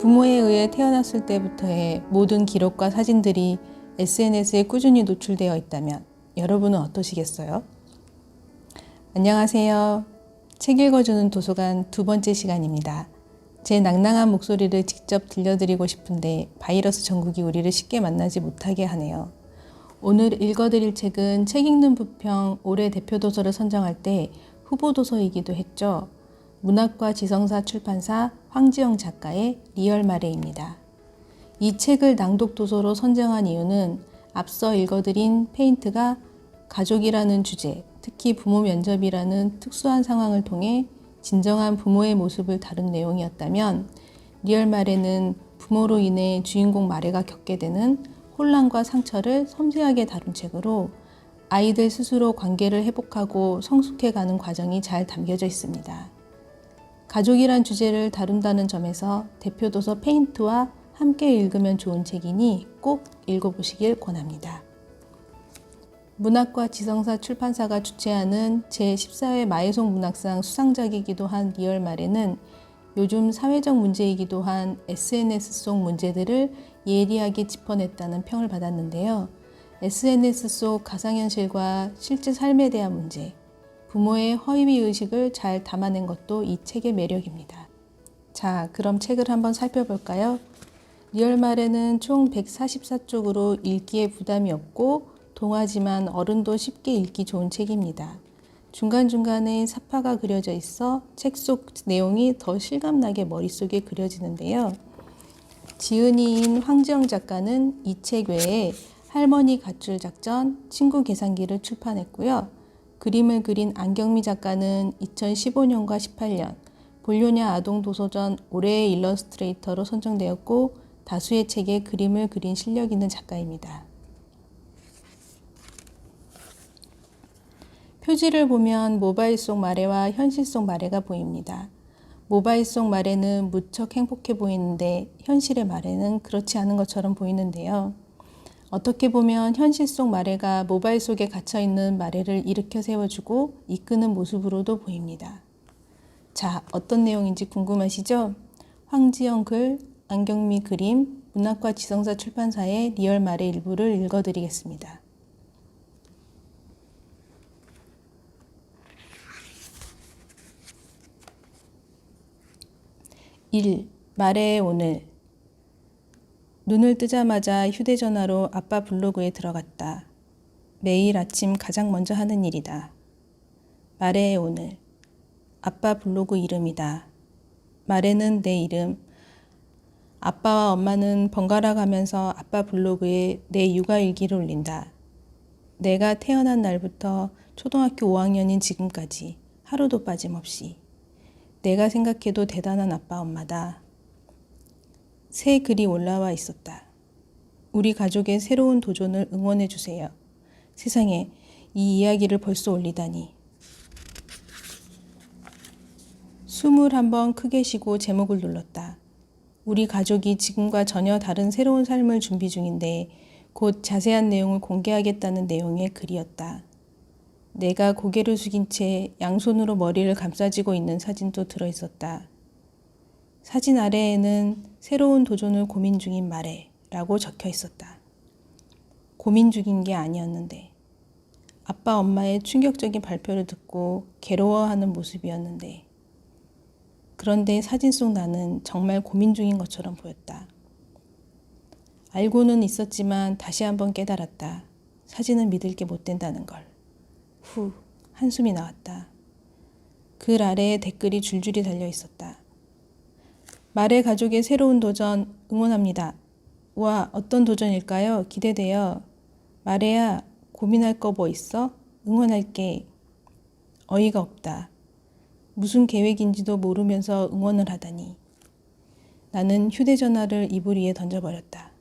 부모에 의해 태어났을 때부터의 모든 기록과 사진들이 SNS에 꾸준히 노출되어 있다면 여러분은 어떠시겠어요? 안녕하세요. 책 읽어주는 도서관 두 번째 시간입니다. 제 낭낭한 목소리를 직접 들려드리고 싶은데 바이러스 전국이 우리를 쉽게 만나지 못하게 하네요. 오늘 읽어드릴 책은 책 읽는 부평 올해 대표 도서를 선정할 때 후보 도서이기도 했죠. 문학과 지성사 출판사 황지영 작가의 리얼마레입니다. 이 책을 낭독 도서로 선정한 이유는 앞서 읽어드린 페인트가 가족이라는 주제, 특히 부모 면접이라는 특수한 상황을 통해 진정한 부모의 모습을 다룬 내용이었다면 리얼마레는 부모로 인해 주인공 마레가 겪게 되는 혼란과 상처를 섬세하게 다룬 책으로 아이들 스스로 관계를 회복하고 성숙해가는 과정이 잘 담겨져 있습니다. 가족이란 주제를 다룬다는 점에서 대표 도서 페인트와 함께 읽으면 좋은 책이니 꼭 읽어보시길 권합니다. 문학과 지성사 출판사가 주최하는 제14회 마이송 문학상 수상작이기도 한 리얼마레는 요즘 사회적 문제이기도 한 SNS 속 문제들을 예리하게 짚어냈다는 평을 받았는데요. SNS 속 가상현실과 실제 삶에 대한 문제, 부모의 허위의식을 잘 담아낸 것도 이 책의 매력입니다. 자, 그럼 책을 한번 살펴볼까요? 리얼마레는 총 144쪽으로 읽기에 부담이 없고 동화지만 어른도 쉽게 읽기 좋은 책입니다. 중간중간에 사파가 그려져 있어 책 속 내용이 더 실감나게 머릿속에 그려지는데요. 지은이인 황지영 작가는 이 책 외에 할머니 가출 작전, 친구 계산기를 출판했고요. 그림을 그린 안경미 작가는 2015년과 18년 볼요냐 아동도서전 올해의 일러스트레이터로 선정되었고 다수의 책에 그림을 그린 실력 있는 작가입니다. 표지를 보면 모바일 속 마레와 현실 속 마레가 보입니다. 모바일 속 마레는 무척 행복해 보이는데 현실의 마레는 그렇지 않은 것처럼 보이는데요. 어떻게 보면 현실 속 마레가 모바일 속에 갇혀있는 마레를 일으켜 세워주고 이끄는 모습으로도 보입니다. 자, 어떤 내용인지 궁금하시죠? 황지영 글, 안경미 그림, 문학과 지성사 출판사의 리얼마레 일부를 읽어드리겠습니다. 1. 마레의 오늘. 눈을 뜨자마자 휴대전화로 아빠 블로그에 들어갔다. 매일 아침 가장 먼저 하는 일이다. 마레의 오늘. 아빠 블로그 이름이다. 마레는 내 이름. 아빠와 엄마는 번갈아 가면서 아빠 블로그에 내 육아일기를 올린다. 내가 태어난 날부터 초등학교 5학년인 지금까지 하루도 빠짐없이. 내가 생각해도 대단한 아빠 엄마다. 새 글이 올라와 있었다. 우리 가족의 새로운 도전을 응원해 주세요. 세상에, 이 이야기를 벌써 올리다니. 숨을 한번 크게 쉬고 제목을 눌렀다. 우리 가족이 지금과 전혀 다른 새로운 삶을 준비 중인데 곧 자세한 내용을 공개하겠다는 내용의 글이었다. 내가 고개를 숙인 채 양손으로 머리를 감싸쥐고 있는 사진도 들어있었다. 사진 아래에는 새로운 도전을 고민 중인 마레라고 적혀 있었다. 고민 중인 게 아니었는데, 아빠 엄마의 충격적인 발표를 듣고 괴로워하는 모습이었는데, 그런데 사진 속 나는 정말 고민 중인 것처럼 보였다. 알고는 있었지만 다시 한번 깨달았다. 사진은 믿을 게 못 된다는 걸. 후, 한숨이 나왔다. 글 아래에 댓글이 줄줄이 달려 있었다. 마레 가족의 새로운 도전 응원합니다. 와, 어떤 도전일까요? 기대돼요. 마레야, 고민할 거 뭐 있어? 응원할게. 어이가 없다. 무슨 계획인지도 모르면서 응원을 하다니. 나는 휴대전화를 이불 위에 던져버렸다.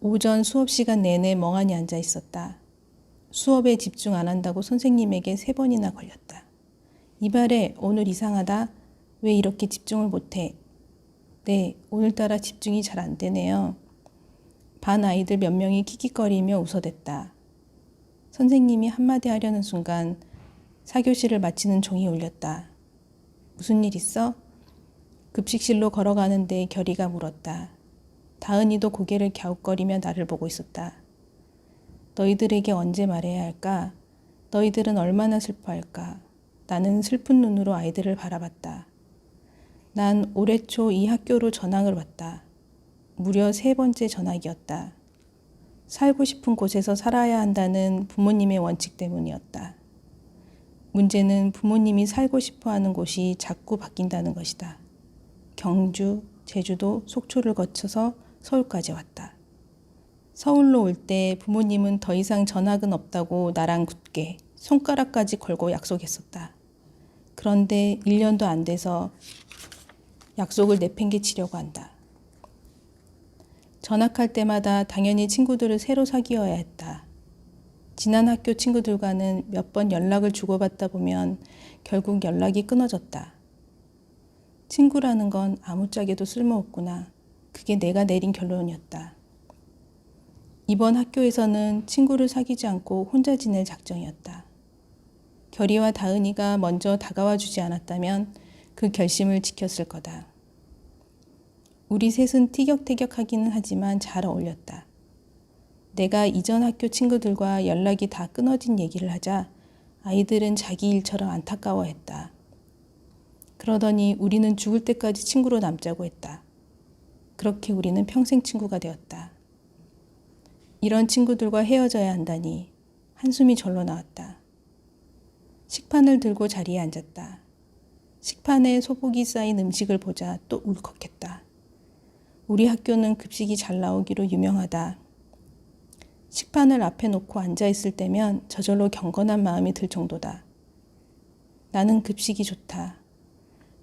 오전 수업 시간 내내 멍하니 앉아 있었다. 수업에 집중 안 한다고 선생님에게 3번이나 걸렸다. 이발에 오늘 이상하다. 왜 이렇게 집중을 못해? 네, 오늘따라 집중이 잘 안 되네요. 반 아이들 몇 명이 킥킥거리며 웃어댔다. 선생님이 한마디 하려는 순간 4교시를 마치는 종이 울렸다. 무슨 일 있어? 급식실로 걸어가는데 결이가 물었다. 다은이도 고개를 갸웃거리며 나를 보고 있었다. 너희들에게 언제 말해야 할까? 너희들은 얼마나 슬퍼할까? 나는 슬픈 눈으로 아이들을 바라봤다. 난 올해 초 이 학교로 전학을 왔다. 무려 3번째 전학이었다. 살고 싶은 곳에서 살아야 한다는 부모님의 원칙 때문이었다. 문제는 부모님이 살고 싶어 하는 곳이 자꾸 바뀐다는 것이다. 경주, 제주도, 속초를 거쳐서 서울까지 왔다. 서울로 올 때 부모님은 더 이상 전학은 없다고 나랑 굳게 손가락까지 걸고 약속했었다. 그런데 1년도 안 돼서 약속을 내팽개치려고 한다. 전학할 때마다 당연히 친구들을 새로 사귀어야 했다. 지난 학교 친구들과는 몇 번 연락을 주고받다 보면 결국 연락이 끊어졌다. 친구라는 건 아무짝에도 쓸모없구나. 그게 내가 내린 결론이었다. 이번 학교에서는 친구를 사귀지 않고 혼자 지낼 작정이었다. 결이와 다은이가 먼저 다가와 주지 않았다면 그 결심을 지켰을 거다. 우리 셋은 티격태격하기는 하지만 잘 어울렸다. 내가 이전 학교 친구들과 연락이 다 끊어진 얘기를 하자 아이들은 자기 일처럼 안타까워했다. 그러더니 우리는 죽을 때까지 친구로 남자고 했다. 그렇게 우리는 평생 친구가 되었다. 이런 친구들과 헤어져야 한다니 한숨이 절로 나왔다. 식판을 들고 자리에 앉았다. 식판에 소복이 쌓인 음식을 보자 또 울컥했다. 우리 학교는 급식이 잘 나오기로 유명하다. 식판을 앞에 놓고 앉아있을 때면 저절로 경건한 마음이 들 정도다. 나는 급식이 좋다.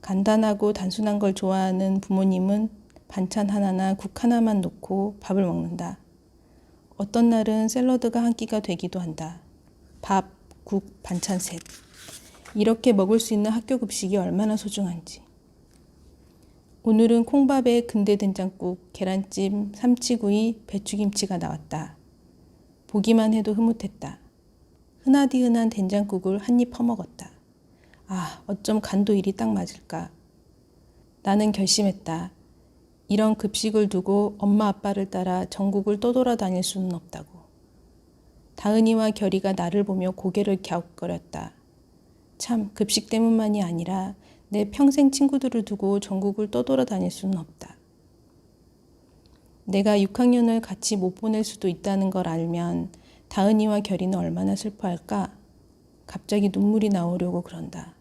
간단하고 단순한 걸 좋아하는 부모님은 반찬 하나나 국 하나만 놓고 밥을 먹는다. 어떤 날은 샐러드가 한 끼가 되기도 한다. 밥, 국, 반찬 셋. 이렇게 먹을 수 있는 학교 급식이 얼마나 소중한지. 오늘은 콩밥에 근대된장국, 계란찜, 삼치구이, 배추김치가 나왔다. 보기만 해도 흐뭇했다. 흔하디 흔한 된장국을 한 입 퍼먹었다. 아, 어쩜 간도 이리 딱 맞을까. 나는 결심했다. 이런 급식을 두고 엄마 아빠를 따라 전국을 떠돌아다닐 수는 없다고. 다은이와 결이가 나를 보며 고개를 갸웃거렸다. 참, 급식 때문만이 아니라 내 평생 친구들을 두고 전국을 떠돌아다닐 수는 없다. 내가 6학년을 같이 못 보낼 수도 있다는 걸 알면 다은이와 결이는 얼마나 슬퍼할까? 갑자기 눈물이 나오려고 그런다.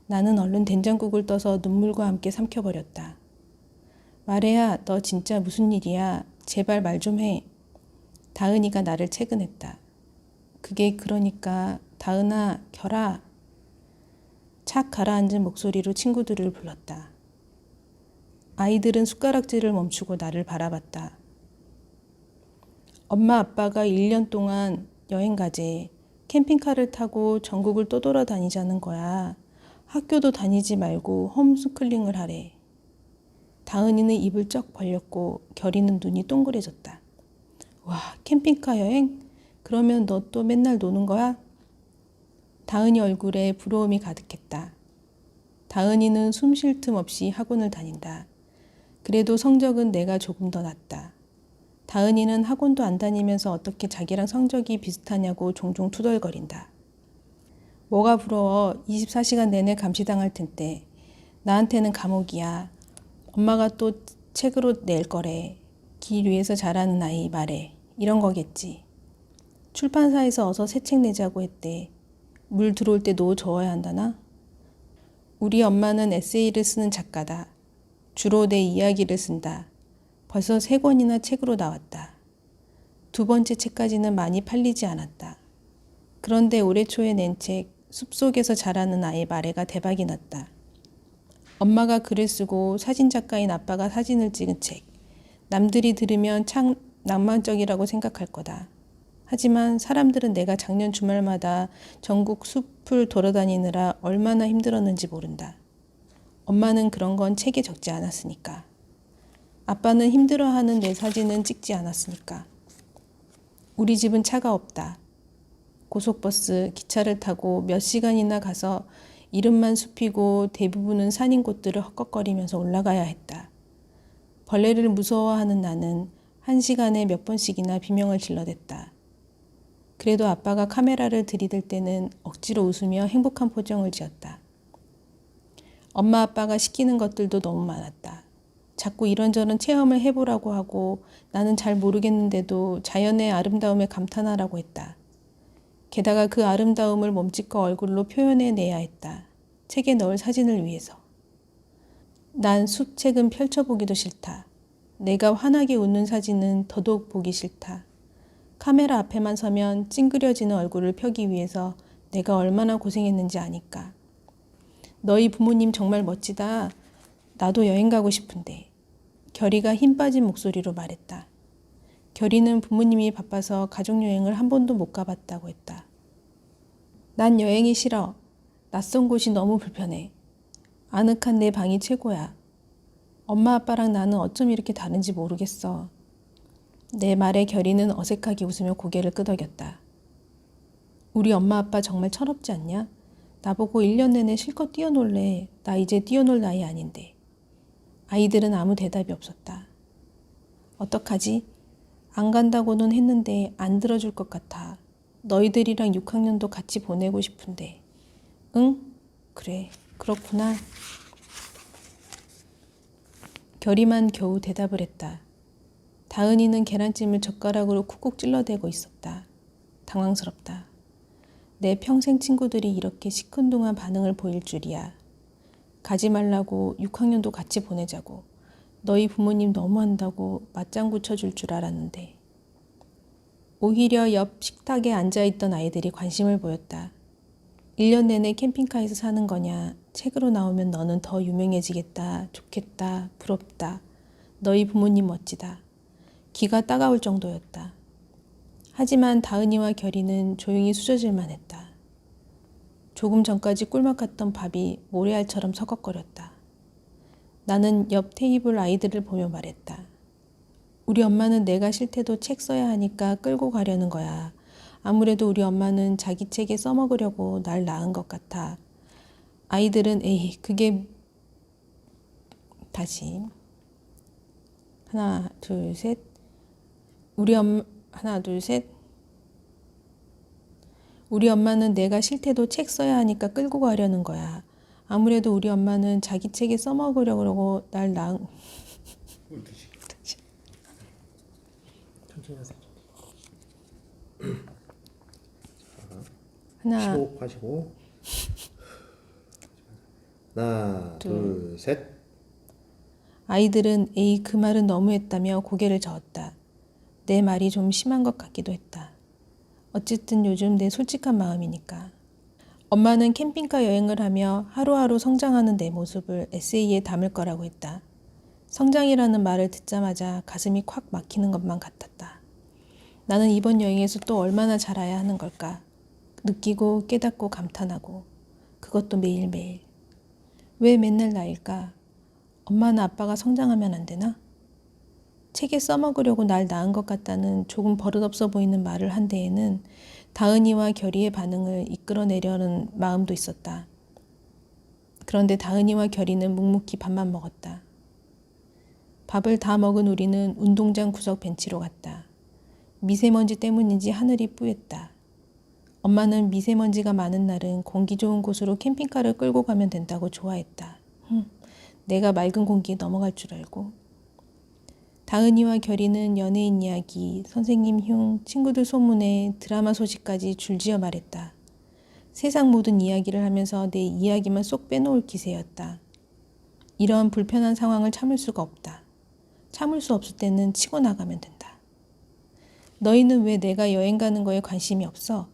나는 얼른 된장국을 떠서 눈물과 함께 삼켜버렸다. 말해야, 너 진짜 무슨 일이야? 제발 말 좀 해. 다은이가 나를 채근했다. 그게 그러니까 다은아, 결아. 착 가라앉은 목소리로 친구들을 불렀다. 아이들은 숟가락질을 멈추고 나를 바라봤다. 엄마 아빠가 1년 동안 여행 가재. 캠핑카를 타고 전국을 떠돌아다니자는 거야. 학교도 다니지 말고 홈스쿨링을 하래. 다은이는 입을 쩍 벌렸고 결이는 눈이 동그래졌다. 와, 캠핑카 여행? 그러면 너 또 맨날 노는 거야? 다은이 얼굴에 부러움이 가득했다. 다은이는 숨 쉴 틈 없이 학원을 다닌다. 그래도 성적은 내가 조금 더 낫다. 다은이는 학원도 안 다니면서 어떻게 자기랑 성적이 비슷하냐고 종종 투덜거린다. 뭐가 부러워. 24시간 내내 감시당할 텐데. 나한테는 감옥이야. 엄마가 또 책으로 낼 거래. 길 위에서 자라는 아이 말해. 이런 거겠지. 출판사에서 어서 새 책 내자고 했대. 물 들어올 때 노 저어야 한다나? 우리 엄마는 에세이를 쓰는 작가다. 주로 내 이야기를 쓴다. 벌써 3권이나 책으로 나왔다. 2번째 책까지는 많이 팔리지 않았다. 그런데 올해 초에 낸 책 숲속에서 자라는 아이 말해가 대박이 났다. 엄마가 글을 쓰고 사진작가인 아빠가 사진을 찍은 책. 남들이 들으면 참 낭만적이라고 생각할 거다. 하지만 사람들은 내가 작년 주말마다 전국 숲을 돌아다니느라 얼마나 힘들었는지 모른다. 엄마는 그런 건 책에 적지 않았으니까. 아빠는 힘들어하는 내 사진은 찍지 않았으니까. 우리 집은 차가 없다. 고속버스, 기차를 타고 몇 시간이나 가서 이름만 숲이고 대부분은 산인 곳들을 헛걱거리면서 올라가야 했다. 벌레를 무서워하는 나는 1시간에 몇 번씩이나 비명을 질러댔다. 그래도 아빠가 카메라를 들이댈 때는 억지로 웃으며 행복한 표정을 지었다. 엄마 아빠가 시키는 것들도 너무 많았다. 자꾸 이런저런 체험을 해보라고 하고 나는 잘 모르겠는데도 자연의 아름다움에 감탄하라고 했다. 게다가 그 아름다움을 몸짓과 얼굴로 표현해내야 했다. 책에 넣을 사진을 위해서. 난 숲책은 펼쳐보기도 싫다. 내가 환하게 웃는 사진은 더더욱 보기 싫다. 카메라 앞에만 서면 찡그려지는 얼굴을 펴기 위해서 내가 얼마나 고생했는지 아니까. 너희 부모님 정말 멋지다. 나도 여행 가고 싶은데. 결이가 힘 빠진 목소리로 말했다. 결이는 부모님이 바빠서 가족여행을 한 번도 못 가봤다고 했다. 난 여행이 싫어. 낯선 곳이 너무 불편해. 아늑한 내 방이 최고야. 엄마 아빠랑 나는 어쩜 이렇게 다른지 모르겠어. 내 말에 결이는 어색하게 웃으며 고개를 끄덕였다. 우리 엄마 아빠 정말 철없지 않냐? 나보고 1년 내내 실컷 뛰어놀래. 나 이제 뛰어놀 나이 아닌데. 아이들은 아무 대답이 없었다. 어떡하지? 안 간다고는 했는데 안 들어줄 것 같아. 너희들이랑 6학년도 같이 보내고 싶은데. 응? 그래. 그렇구나. 결이만 겨우 대답을 했다. 다은이는 계란찜을 젓가락으로 쿡쿡 찔러대고 있었다. 당황스럽다. 내 평생 친구들이 이렇게 시큰둥한 반응을 보일 줄이야. 가지 말라고 6학년도 같이 보내자고. 너희 부모님 너무한다고 맞장구 쳐줄 줄 알았는데. 오히려 옆 식탁에 앉아있던 아이들이 관심을 보였다. 1년 내내 캠핑카에서 사는 거냐. 책으로 나오면 너는 더 유명해지겠다. 좋겠다. 부럽다. 너희 부모님 멋지다. 귀가 따가울 정도였다. 하지만 다은이와 결이는 조용히 수저질만 했다. 조금 전까지 꿀맛 같던 밥이 모래알처럼 서걱거렸다. 나는 옆 테이블 아이들을 보며 말했다. 우리 엄마는 내가 싫대도 책 써야 하니까 끌고 가려는 거야. 아무래도 우리 엄마는 자기 책에 써먹으려고 날 낳은 것 같아. 아이들은 에이 그게 다시 하나 둘 셋 하나 둘 셋 우리 엄마는 내가 싫대도 책 써야 하니까 끌고 가려는 거야. 아무래도 우리 엄마는 자기 책에 써먹으려고 날 낳은 천천히 하세요. 하나 하시고 하나 둘 셋. 아이들은 에이 그 말은 너무했다며 고개를 저었다. 내 말이 좀 심한 것 같기도 했다. 어쨌든 요즘 내 솔직한 마음이니까. 엄마는 캠핑카 여행을 하며 하루하루 성장하는 내 모습을 에세이에 담을 거라고 했다. 성장이라는 말을 듣자마자 가슴이 콱 막히는 것만 같았다. 나는 이번 여행에서 또 얼마나 자라야 하는 걸까? 느끼고 깨닫고 감탄하고 그것도 매일매일. 왜 맨날 나일까? 엄마나 아빠가 성장하면 안 되나? 책에 써먹으려고 날 낳은 것 같다는 조금 버릇없어 보이는 말을 한 데에는 다은이와 결이의 반응을 이끌어내려는 마음도 있었다. 그런데 다은이와 결이는 묵묵히 밥만 먹었다. 밥을 다 먹은 우리는 운동장 구석 벤치로 갔다. 미세먼지 때문인지 하늘이 뿌였다. 엄마는 미세먼지가 많은 날은 공기 좋은 곳으로 캠핑카를 끌고 가면 된다고 좋아했다. 내가 맑은 공기에 넘어갈 줄 알고. 다은이와 결이는 연예인 이야기, 선생님 흉, 친구들 소문에 드라마 소식까지 줄지어 말했다. 세상 모든 이야기를 하면서 내 이야기만 쏙 빼놓을 기세였다. 이런 불편한 상황을 참을 수가 없다. 참을 수 없을 때는 치고 나가면 된다. 너희는 왜 내가 여행 가는 거에 관심이 없어?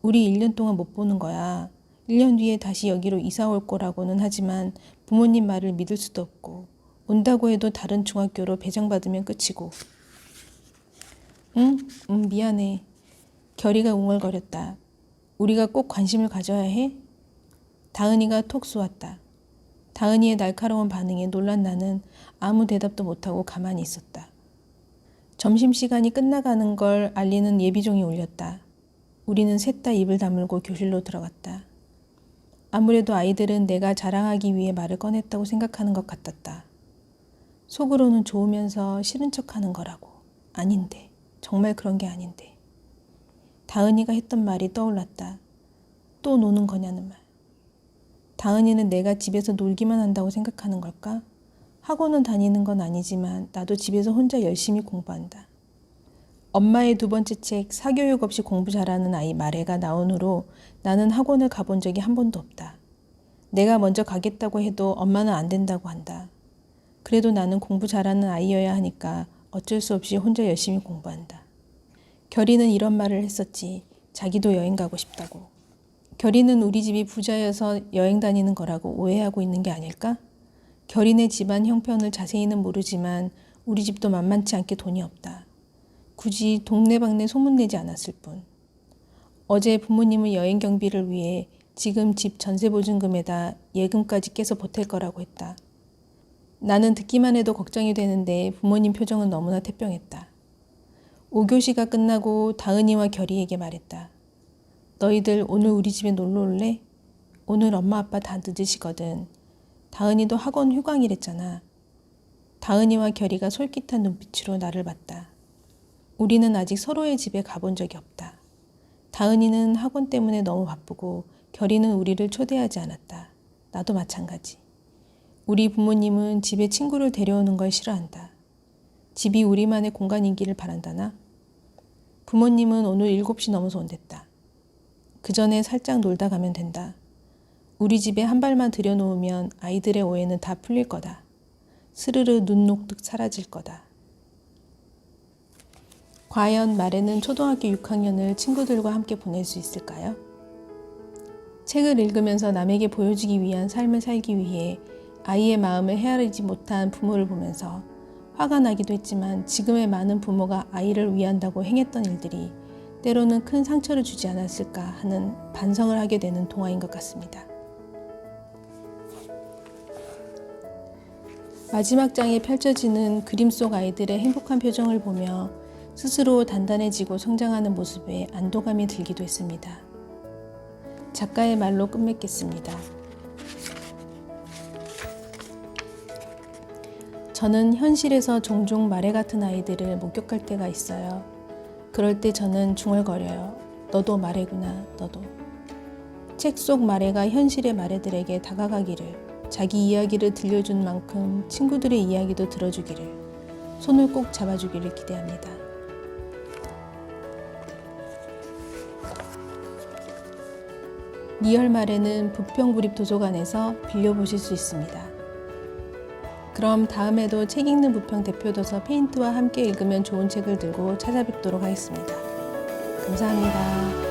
우리 1년 동안 못 보는 거야. 1년 뒤에 다시 여기로 이사 올 거라고는 하지만 부모님 말을 믿을 수도 없고 온다고 해도 다른 중학교로 배정받으면 끝이고. 응? 미안해. 결이가 웅얼거렸다. 우리가 꼭 관심을 가져야 해? 다은이가 톡 쏘았다. 다은이의 날카로운 반응에 놀란 나는 아무 대답도 못하고 가만히 있었다. 점심시간이 끝나가는 걸 알리는 예비종이 울렸다. 우리는 셋 다 입을 다물고 교실로 들어갔다. 아무래도 아이들은 내가 자랑하기 위해 말을 꺼냈다고 생각하는 것 같았다. 속으로는 좋으면서 싫은 척하는 거라고. 아닌데. 정말 그런 게 아닌데. 다은이가 했던 말이 떠올랐다. 또 노는 거냐는 말. 다은이는 내가 집에서 놀기만 한다고 생각하는 걸까? 학원은 다니는 건 아니지만 나도 집에서 혼자 열심히 공부한다. 엄마의 두 번째 책 사교육 없이 공부 잘하는 아이 말해가 나온 후로 나는 학원을 가본 적이 한 번도 없다. 내가 먼저 가겠다고 해도 엄마는 안 된다고 한다. 그래도 나는 공부 잘하는 아이여야 하니까 어쩔 수 없이 혼자 열심히 공부한다. 결이는 이런 말을 했었지. 자기도 여행 가고 싶다고. 결이는 우리 집이 부자여서 여행 다니는 거라고 오해하고 있는 게 아닐까? 결이네 집안 형편을 자세히는 모르지만 우리 집도 만만치 않게 돈이 없다. 굳이 동네방네 소문내지 않았을 뿐. 어제 부모님은 여행 경비를 위해 지금 집 전세보증금에다 예금까지 깨서 보탤 거라고 했다. 나는 듣기만 해도 걱정이 되는데 부모님 표정은 너무나 태평했다. 5교시가 끝나고 다은이와 결이에게 말했다. 너희들 오늘 우리 집에 놀러 올래? 오늘 엄마 아빠 다 늦으시거든. 다은이도 학원 휴강이랬잖아. 다은이와 결이가 솔깃한 눈빛으로 나를 봤다. 우리는 아직 서로의 집에 가본 적이 없다. 다은이는 학원 때문에 너무 바쁘고 결이는 우리를 초대하지 않았다. 나도 마찬가지. 우리 부모님은 집에 친구를 데려오는 걸 싫어한다. 집이 우리만의 공간이기를 바란다나? 부모님은 오늘 7시 넘어서 온댔다. 그 전에 살짝 놀다 가면 된다. 우리 집에 한 발만 들여놓으면 아이들의 오해는 다 풀릴 거다. 스르르 눈 녹듯 사라질 거다. 과연 말에는 초등학교 6학년을 친구들과 함께 보낼 수 있을까요? 책을 읽으면서 남에게 보여주기 위한 삶을 살기 위해 아이의 마음을 헤아리지 못한 부모를 보면서 화가 나기도 했지만 지금의 많은 부모가 아이를 위한다고 행했던 일들이 때로는 큰 상처를 주지 않았을까 하는 반성을 하게 되는 동화인 것 같습니다. 마지막 장에 펼쳐지는 그림 속 아이들의 행복한 표정을 보며 스스로 단단해지고 성장하는 모습에 안도감이 들기도 했습니다. 작가의 말로 끝맺겠습니다. 저는 현실에서 종종 말해 같은 아이들을 목격할 때가 있어요. 그럴 때 저는 중얼거려요. 너도 말해구나, 너도. 책 속 말해가 현실의 말해들에게 다가가기를, 자기 이야기를 들려준 만큼 친구들의 이야기도 들어주기를, 손을 꼭 잡아주기를 기대합니다. 리얼 말에는 부평구립도서관에서 빌려보실 수 있습니다. 그럼 다음에도 책 읽는 부평 대표도서 페인트와 함께 읽으면 좋은 책을 들고 찾아뵙도록 하겠습니다. 감사합니다.